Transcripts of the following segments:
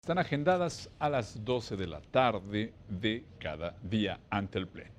Están agendadas a las 12 de la tarde de cada día ante el Pleno.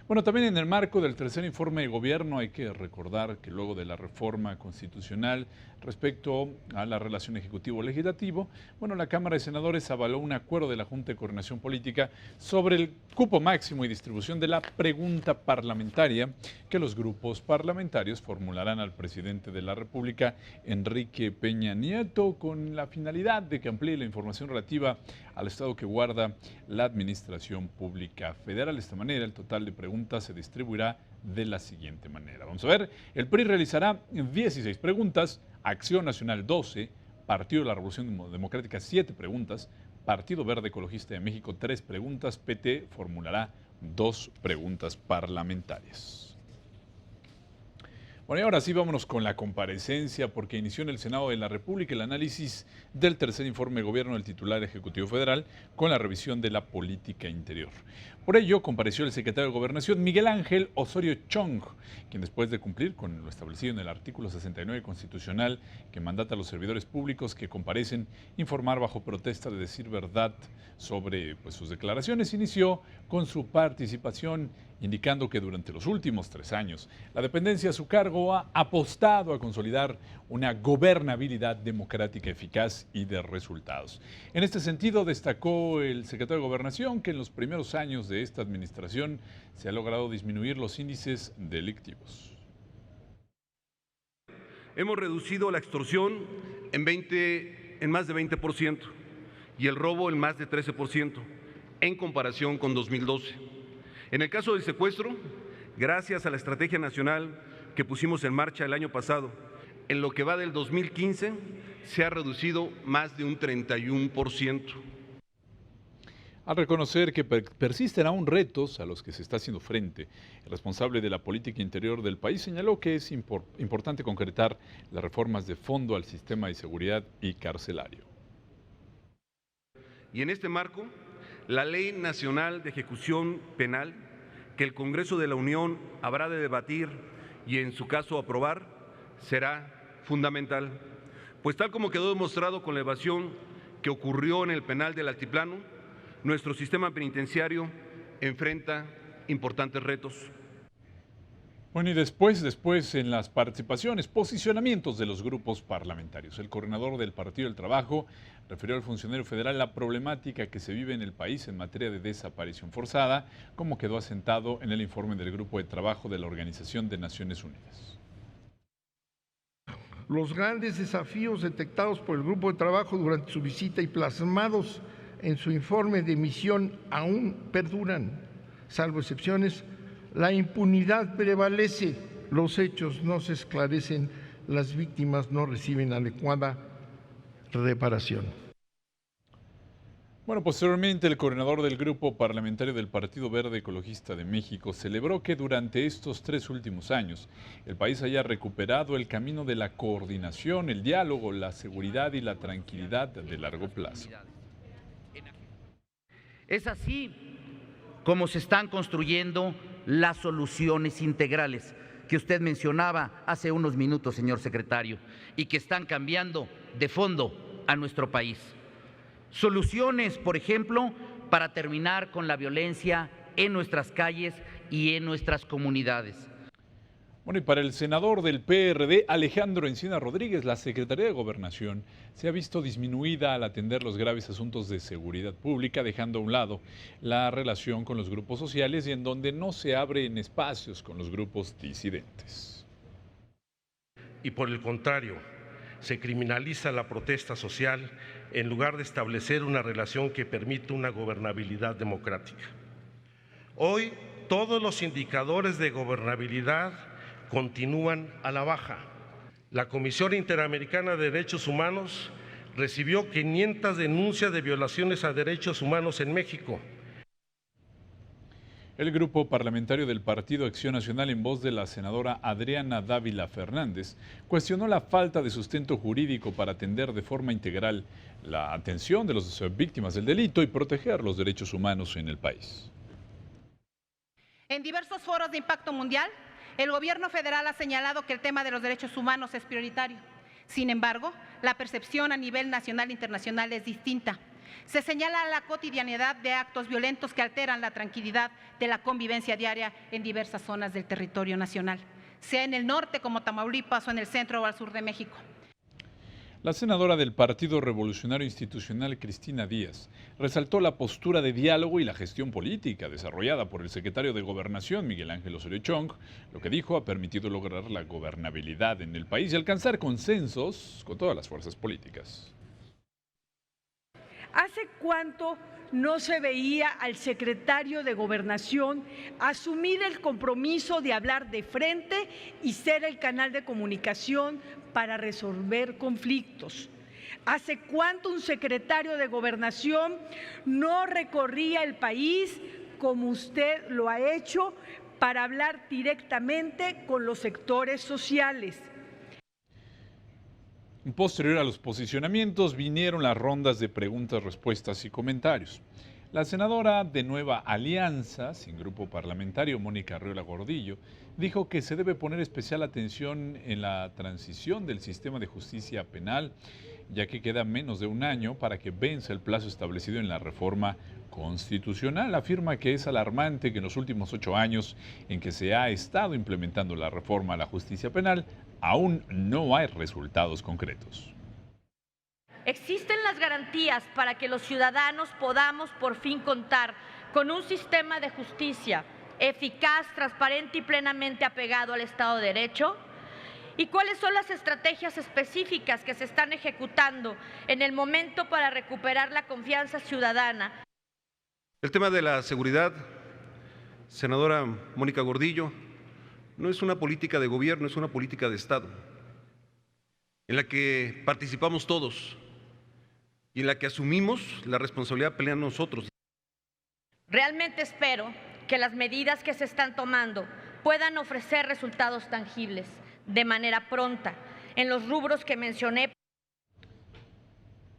Bueno, también en el marco del tercer informe de gobierno hay que recordar que luego de la reforma constitucional respecto a la relación ejecutivo-legislativo, bueno, la Cámara de Senadores avaló un acuerdo de la Junta de Coordinación Política sobre el cupo máximo y distribución de la pregunta parlamentaria que los grupos parlamentarios formularán al presidente de la República, Enrique Peña Nieto, con la finalidad de que amplíe la información relativa al estado que guarda la Administración Pública Federal. De esta manera, el total de preguntas se distribuirá de la siguiente manera. Vamos a ver, el PRI realizará 16 preguntas, Acción Nacional 12, Partido de la Revolución Democrática 7 preguntas, Partido Verde Ecologista de México 3 preguntas, PT formulará 2 preguntas parlamentarias. Bueno, y ahora sí vámonos con la comparecencia porque inició en el Senado de la República el análisis del tercer informe de gobierno del titular ejecutivo federal con la revisión de la política interior. Por ello, compareció el secretario de Gobernación, Miguel Ángel Osorio Chong, quien después de cumplir con lo establecido en el artículo 69 constitucional que mandata a los servidores públicos que comparecen informar bajo protesta de decir verdad sobre sus declaraciones, inició con su participación indicando que durante los últimos 3 años la dependencia a su cargo ha apostado a consolidar una gobernabilidad democrática eficaz y de resultados. En este sentido, destacó el secretario de Gobernación que en los primeros años de esta administración se ha logrado disminuir los índices delictivos. Hemos reducido la extorsión en más de 20% y el robo en más de 13% en comparación con 2012. En el caso del secuestro, gracias a la estrategia nacional que pusimos en marcha el año pasado, en lo que va del 2015 se ha reducido más de un 31%. Al reconocer que persisten aún retos a los que se está haciendo frente, el responsable de la política interior del país señaló que es importante concretar las reformas de fondo al sistema de seguridad y carcelario. Y en este marco, la Ley Nacional de Ejecución Penal, que el Congreso de la Unión habrá de debatir y en su caso aprobar, será fundamental. Pues tal como quedó demostrado con la evasión que ocurrió en el penal del Altiplano, nuestro sistema penitenciario enfrenta importantes retos. Bueno, y después en las participaciones, posicionamientos de los grupos parlamentarios. El coordinador del Partido del Trabajo refirió al funcionario federal la problemática que se vive en el país en materia de desaparición forzada, como quedó asentado en el informe del Grupo de Trabajo de la Organización de Naciones Unidas. Los grandes desafíos detectados por el Grupo de Trabajo durante su visita y plasmados en su informe de misión aún perduran, salvo excepciones. La impunidad prevalece, los hechos no se esclarecen, las víctimas no reciben adecuada reparación. Bueno, posteriormente el coordinador del Grupo Parlamentario del Partido Verde Ecologista de México celebró que durante estos 3 últimos años el país haya recuperado el camino de la coordinación, el diálogo, la seguridad y la tranquilidad de largo plazo. Es así como se están construyendo las soluciones integrales que usted mencionaba hace unos minutos, señor secretario, y que están cambiando de fondo a nuestro país. Soluciones, por ejemplo, para terminar con la violencia en nuestras calles y en nuestras comunidades. Bueno, y para el senador del PRD, Alejandro Encina Rodríguez, la Secretaría de Gobernación se ha visto disminuida al atender los graves asuntos de seguridad pública, dejando a un lado la relación con los grupos sociales y en donde no se abren espacios con los grupos disidentes. Y por el contrario, se criminaliza la protesta social en lugar de establecer una relación que permita una gobernabilidad democrática. Hoy, todos los indicadores de gobernabilidad continúan a la baja. La Comisión Interamericana de Derechos Humanos recibió 500 denuncias de violaciones a derechos humanos en México. El grupo parlamentario del Partido Acción Nacional, en voz de la senadora Adriana Dávila Fernández, cuestionó la falta de sustento jurídico para atender de forma integral la atención de las víctimas del delito y proteger los derechos humanos en el país. En diversos foros de impacto mundial, el gobierno federal ha señalado que el tema de los derechos humanos es prioritario. Sin embargo, la percepción a nivel nacional e internacional es distinta. Se señala la cotidianidad de actos violentos que alteran la tranquilidad de la convivencia diaria en diversas zonas del territorio nacional, sea en el norte como Tamaulipas o en el centro o al sur de México. La senadora del Partido Revolucionario Institucional, Cristina Díaz, resaltó la postura de diálogo y la gestión política desarrollada por el secretario de Gobernación, Miguel Ángel Osorio Chong. Lo que dijo ha permitido lograr la gobernabilidad en el país y alcanzar consensos con todas las fuerzas políticas. ¿Hace cuánto no se veía al secretario de Gobernación asumir el compromiso de hablar de frente y ser el canal de comunicación para resolver conflictos? ¿Hace cuánto un secretario de Gobernación no recorría el país como usted lo ha hecho para hablar directamente con los sectores sociales? Posterior a los posicionamientos vinieron las rondas de preguntas, respuestas y comentarios. La senadora de Nueva Alianza, sin grupo parlamentario, Mónica Arriola Gordillo, dijo que se debe poner especial atención en la transición del sistema de justicia penal, ya que queda menos de un año para que venza el plazo establecido en la reforma constitucional. Afirma que es alarmante que en los últimos 8 años en que se ha estado implementando la reforma a la justicia penal, aún no hay resultados concretos. Existen las garantías para que los ciudadanos podamos por fin contar con un sistema de justicia eficaz, transparente y plenamente apegado al Estado de Derecho. ¿Y cuáles son las estrategias específicas que se están ejecutando en el momento para recuperar la confianza ciudadana? El tema de la seguridad, senadora Mónica Gordillo, no es una política de gobierno, es una política de Estado, en la que participamos todos y en la que asumimos la responsabilidad de pelear nosotros. Realmente espero que las medidas que se están tomando puedan ofrecer resultados tangibles de manera pronta en los rubros que mencioné.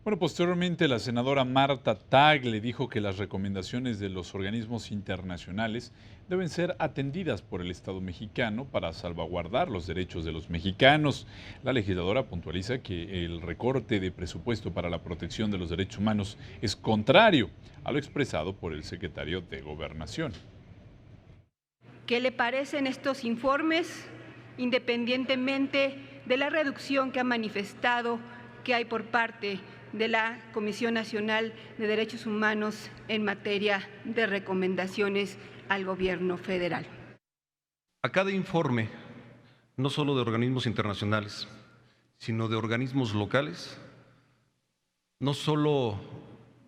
Bueno, posteriormente la senadora Marta Tagle dijo que las recomendaciones de los organismos internacionales deben ser atendidas por el Estado mexicano para salvaguardar los derechos de los mexicanos. La legisladora puntualiza que el recorte de presupuesto para la protección de los derechos humanos es contrario a lo expresado por el secretario de Gobernación. ¿Qué le parecen estos informes, independientemente de la reducción que ha manifestado que hay por parte de la Comisión Nacional de Derechos Humanos en materia de recomendaciones al Gobierno federal? A cada informe, no solo de organismos internacionales, sino de organismos locales, no solo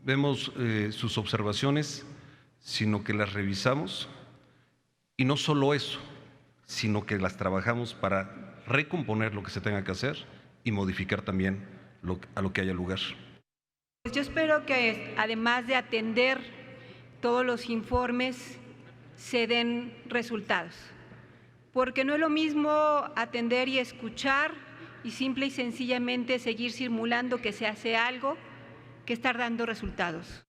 vemos sus observaciones, sino que las revisamos, y no solo eso, sino que las trabajamos para recomponer lo que se tenga que hacer y modificar también a lo que haya lugar. Pues yo espero que además de atender todos los informes se den resultados, porque no es lo mismo atender y escuchar y simple y sencillamente seguir simulando que se hace algo que estar dando resultados.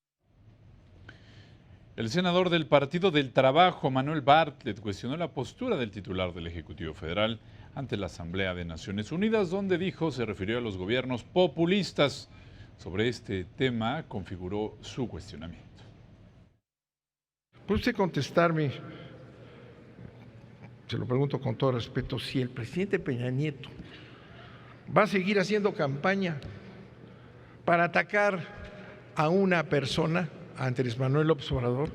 El senador del Partido del Trabajo, Manuel Bartlett, cuestionó la postura del titular del Ejecutivo Federal ante la Asamblea de Naciones Unidas, donde dijo se refirió a los gobiernos populistas. Sobre este tema configuró su cuestionamiento. ¿Puede usted contestarme, se lo pregunto con todo respeto, si el presidente Peña Nieto va a seguir haciendo campaña para atacar a una persona, a Andrés Manuel López Obrador,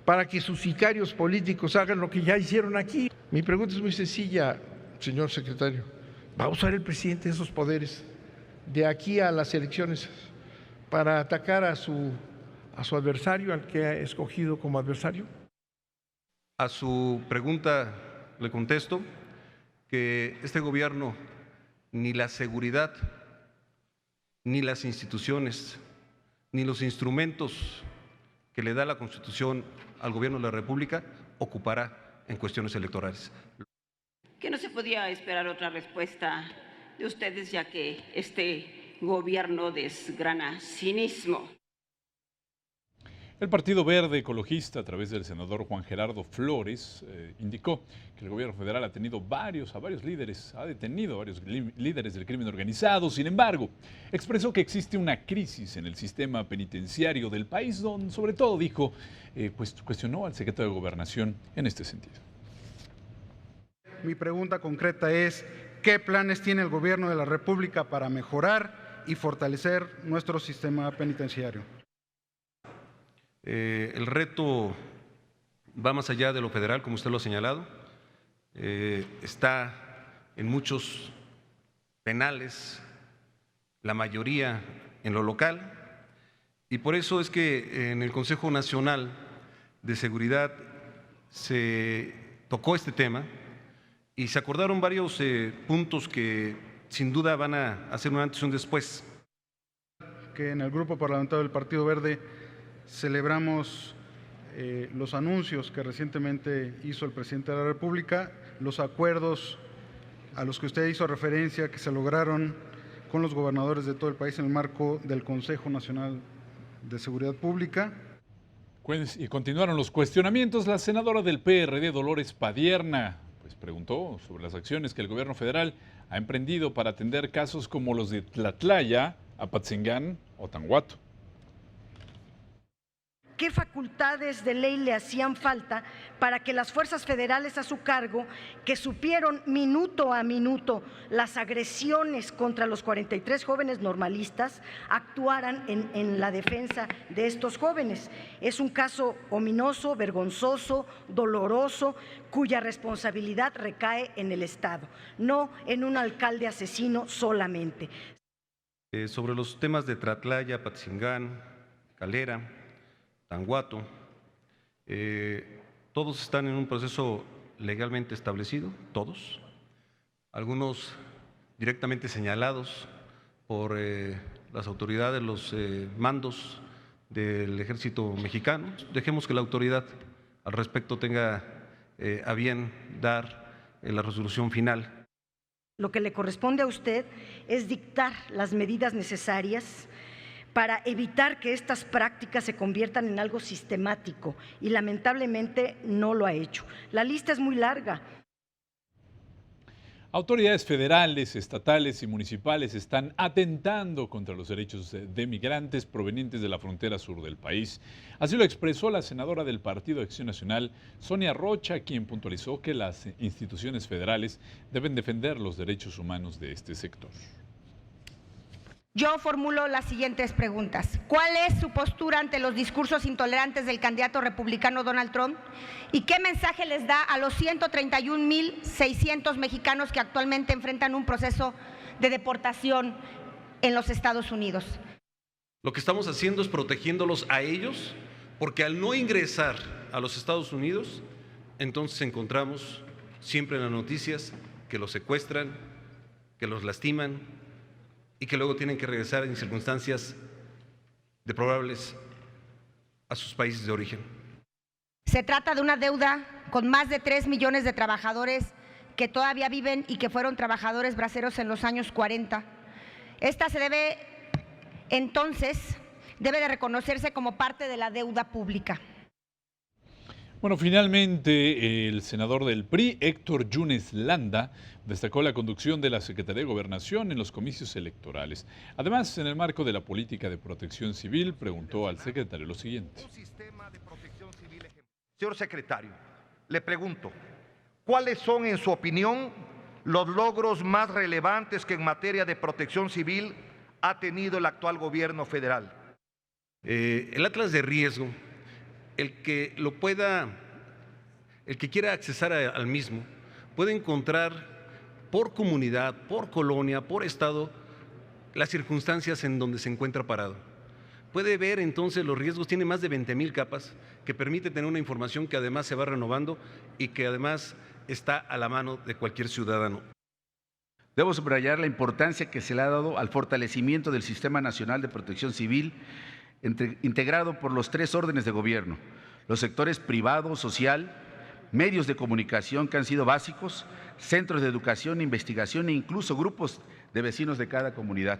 para que sus sicarios políticos hagan lo que ya hicieron aquí? Mi pregunta es muy sencilla, señor secretario. ¿Va a usar el presidente esos poderes de aquí a las elecciones para atacar a su adversario, al que ha escogido como adversario? A su pregunta le contesto que este gobierno, ni la seguridad, ni las instituciones, ni los instrumentos que le da la Constitución al gobierno de la República ocupará en cuestiones electorales. Que no se podía esperar otra respuesta de ustedes, ya que este gobierno desgrana cinismo. El Partido Verde Ecologista, a través del senador Juan Gerardo Flores, indicó que el gobierno federal ha detenido a varios líderes del crimen organizado. Sin embargo, expresó que existe una crisis en el sistema penitenciario del país, donde sobre todo dijo, cuestionó al secretario de Gobernación en este sentido. Mi pregunta concreta es, ¿qué planes tiene el gobierno de la República para mejorar y fortalecer nuestro sistema penitenciario? El reto va más allá de lo federal, como usted lo ha señalado. Está en muchos penales, la mayoría en lo local, y por eso es que en el Consejo Nacional de Seguridad se tocó este tema y se acordaron varios puntos que sin duda van a hacer un antes y un después. Que en el Grupo Parlamentario del Partido Verde celebramos los anuncios que recientemente hizo el presidente de la República, los acuerdos a los que usted hizo referencia que se lograron con los gobernadores de todo el país en el marco del Consejo Nacional de Seguridad Pública. Y continuaron los cuestionamientos. La senadora del PRD, Dolores Padierna, preguntó sobre las acciones que el gobierno federal ha emprendido para atender casos como los de Tlatlaya, Apatzingán o Tanguato. ¿Qué facultades de ley le hacían falta para que las fuerzas federales a su cargo, que supieron minuto a minuto las agresiones contra los 43 jóvenes normalistas, actuaran en la defensa de estos jóvenes? Es un caso ominoso, vergonzoso, doloroso, cuya responsabilidad recae en el Estado, no en un alcalde asesino solamente. Sobre los temas de Tlatlaya, Apatzingán, Calera, Tanguato, todos están en un proceso legalmente establecido, todos, algunos directamente señalados por las autoridades, los mandos del Ejército Mexicano. Dejemos que la autoridad al respecto tenga a bien dar la resolución final. Lo que le corresponde a usted es dictar las medidas necesarias para evitar que estas prácticas se conviertan en algo sistemático, y lamentablemente no lo ha hecho. La lista es muy larga. Autoridades federales, estatales y municipales están atentando contra los derechos de migrantes provenientes de la frontera sur del país. Así lo expresó la senadora del Partido Acción Nacional, Sonia Rocha, quien puntualizó que las instituciones federales deben defender los derechos humanos de este sector. Yo formulo las siguientes preguntas. ¿Cuál es su postura ante los discursos intolerantes del candidato republicano Donald Trump? ¿Y qué mensaje les da a los 131.600 mexicanos que actualmente enfrentan un proceso de deportación en los Estados Unidos? Lo que estamos haciendo es protegiéndolos a ellos, porque al no ingresar a los Estados Unidos, entonces encontramos siempre en las noticias que los secuestran, que los lastiman, y que luego tienen que regresar en circunstancias deplorables a sus países de origen. Se trata de una deuda con más de 3 millones de trabajadores que todavía viven y que fueron trabajadores braceros en los años 40. Esta se debe, entonces, debe de reconocerse como parte de la deuda pública. Bueno, finalmente el senador del PRI, Héctor Yunes Landa, destacó la conducción de la Secretaría de Gobernación en los comicios electorales. Además, en el marco de la política de protección civil, preguntó al secretario lo siguiente. Señor secretario, le pregunto, ¿cuáles son, en su opinión, los logros más relevantes que en materia de protección civil ha tenido el actual gobierno federal? El Atlas de Riesgo, el que quiera accesar al mismo, puede encontrar por comunidad, por colonia, por estado, las circunstancias en donde se encuentra parado. Puede ver entonces los riesgos, tiene más de 20,000 capas que permite tener una información que además se va renovando y que además está a la mano de cualquier ciudadano. Debo subrayar la importancia que se le ha dado al fortalecimiento del Sistema Nacional de Protección Civil, integrado por los 3 órdenes de gobierno, los sectores privado, social, medios de comunicación que han sido básicos, centros de educación, investigación e incluso grupos de vecinos de cada comunidad.